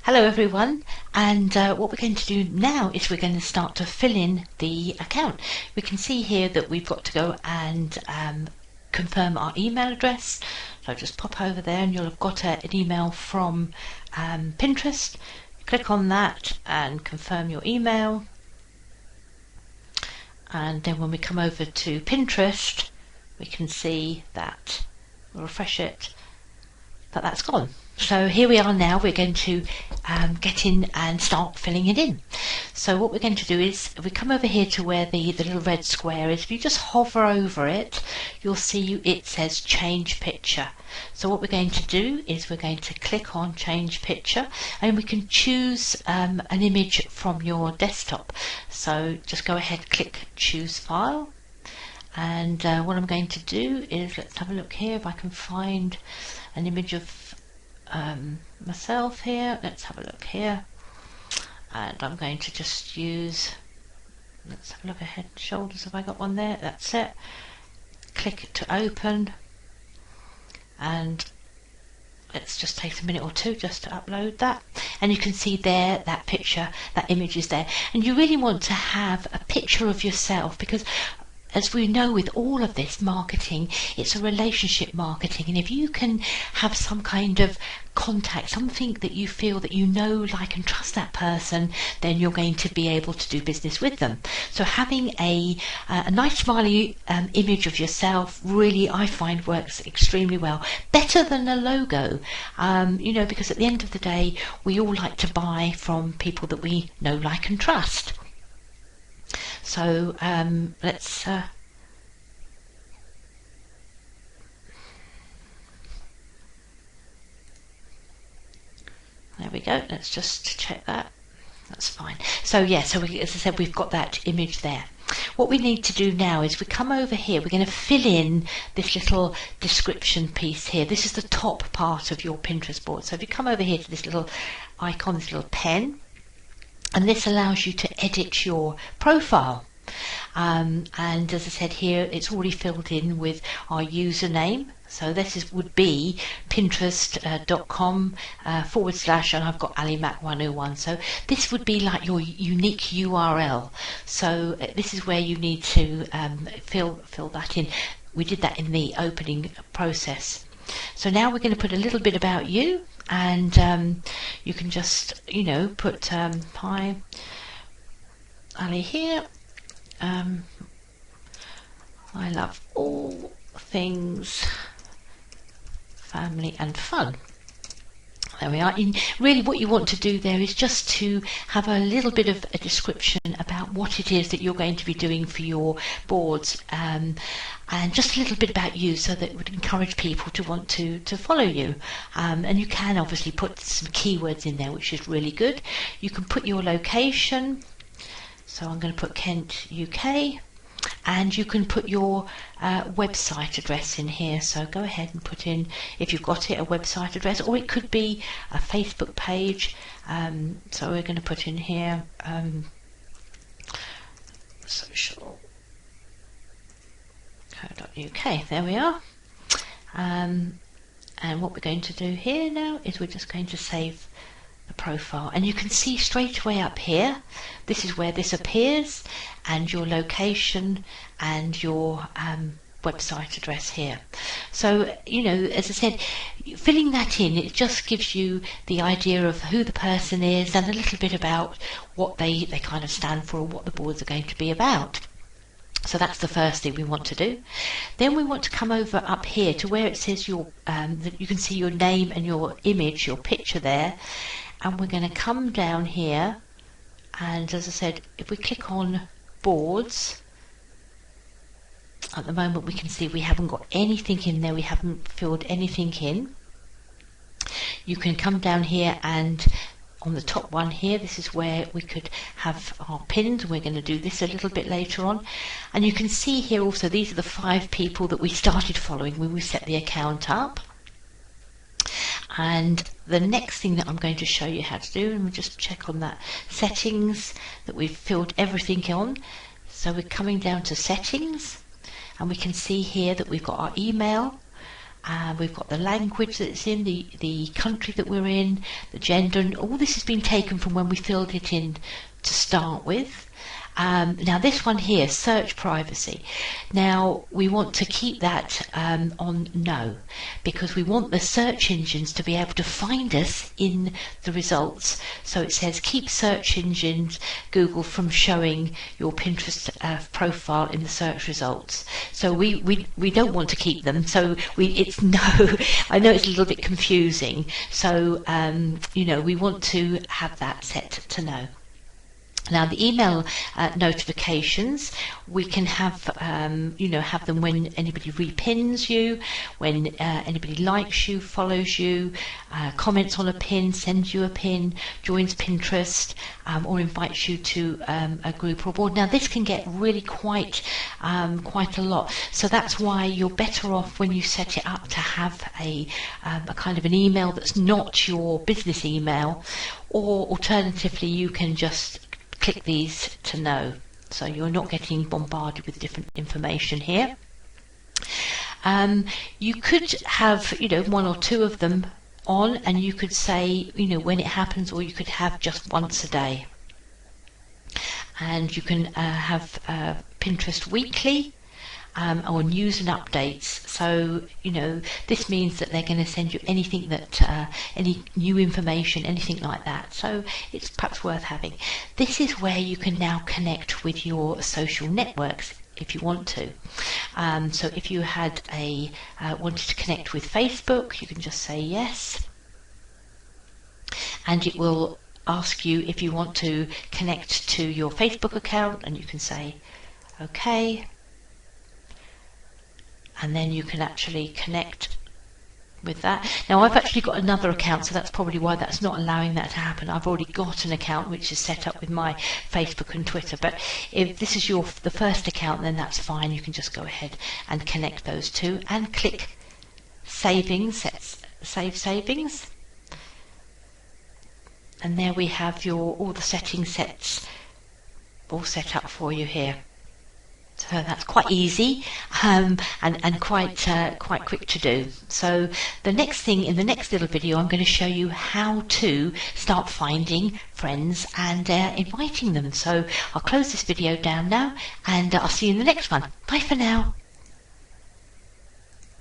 Hello everyone, and what we're going to do now is we're going to start to fill in the account. We can see here that we've got to go and confirm our email address. So just pop over there and you'll have got an email from Pinterest. Click on that and confirm your email, and then when we come over to Pinterest we can see that, we'll refresh it, that's gone. So here we are now, we're going to get in and start filling it in. So what we're going to do is, if we come over here to where the little red square is, if you just hover over it, you'll see it says change picture. So what we're going to do is we're going to click on change picture, and we can choose an image from your desktop. So just go ahead, click choose file, and what I'm going to do is, let's have a look here if I can find an image of myself here. Let's have a look here, and I'm going to just use, let's have a look ahead, shoulders, have I got one there? That's it. Click it to open, and let's just take a minute or two just to upload that, and you can see there that picture, that image is there. And you really want to have a picture of yourself, because as we know with all of this marketing, it's a relationship marketing, and if you can have some kind of contact, something that you feel that you know, like and trust that person, then you're going to be able to do business with them. So having a nice smiley image of yourself really, I find, works extremely well, better than a logo, you know, because at the end of the day we all like to buy from people that we know, like and trust. So let's there we go, let's just check that, that's fine. So yeah, so as I said, we've got that image there. What we need to do now is we come over here, we're going to fill in this little description piece here. This is the top part of your Pinterest board. So if you come over here to this little icon, this little pen, and this allows you to edit your profile. And as I said here, it's already filled in with our username. So this would be pinterest.com / and I've got AliMac101. So this would be like your unique URL. So this is where you need to fill that in. We did that in the opening process. So now we're going to put a little bit about you, and you can just, you know, put hi Ali here. I love all things family and fun. There we are. And really what you want to do there is just to have a little bit of a description about what it is that you're going to be doing for your boards, and just a little bit about you, so that it would encourage people to want to follow you. And you can obviously put some keywords in there, which is really good. You can put your location, so I'm going to put Kent, UK, and you can put your website address in here. So go ahead and put in, if you've got it, a website address, or it could be a Facebook page. So we're going to put in here social.uk. There we are. And what we're going to do here now is we're just going to save the profile, and you can see straight away up here, this is where this appears, and your location and your website address here. So, you know, as I said, filling that in, it just gives you the idea of who the person is and a little bit about what they kind of stand for, or what the boards are going to be about. So that's the first thing we want to do. Then we want to come over up here to where it says your that you can see your name and your image, your picture there, and we're going to come down here, and as I said, if we click on boards, at the moment we can see we haven't got anything in there, we haven't filled anything in. You can come down here, and on the top one here, this is where we could have our pins. We're going to do this a little bit later on, and you can see here also, these are the 5 people that we started following when we set the account up. And the next thing that I'm going to show you how to do, and we'll just check on that settings, that we've filled everything on. So we're coming down to settings, and we can see here that we've got our email, We've got the language that it's in, the country that we're in, the gender, and all this has been taken from when we filled it in to start with. Now this one here, search privacy. Now we want to keep that on no, because we want the search engines to be able to find us in the results. So it says keep search engines, Google, from showing your Pinterest profile in the search results. So we don't want to keep them. So it's no. I know it's a little bit confusing. So we want to have that set to no. Now the email notifications, we can have have them when anybody repins you, when anybody likes you, follows you, comments on a pin, sends you a pin, joins Pinterest, or invites you to a group or board. Now this can get really quite a lot, so that's why you're better off when you set it up to have a kind of an email that's not your business email, or alternatively you can just click these to no, so you're not getting bombarded with different information here. You could have one or two of them on, and you could say when it happens, or you could have just once a day. And you can have Pinterest weekly, or news and updates. So this means that they're going to send you anything that any new information, anything like that. So it's perhaps worth having. This is where you can now connect with your social networks if you want to. So if you had wanted to connect with Facebook, you can just say yes, and it will ask you if you want to connect to your Facebook account, and you can say okay. And then you can actually connect with that. Now I've actually got another account, so that's probably why that's not allowing that to happen. I've already got an account which is set up with my Facebook and Twitter, but if this is the first account, then that's fine. You can just go ahead and connect those two and click savings, save savings. And there we have all the setting sets all set up for you here. So that's quite easy and quite quick to do. So the next thing, in the next little video, I'm going to show you how to start finding friends and inviting them. So I'll close this video down now, and I'll see you in the next one. Bye for now.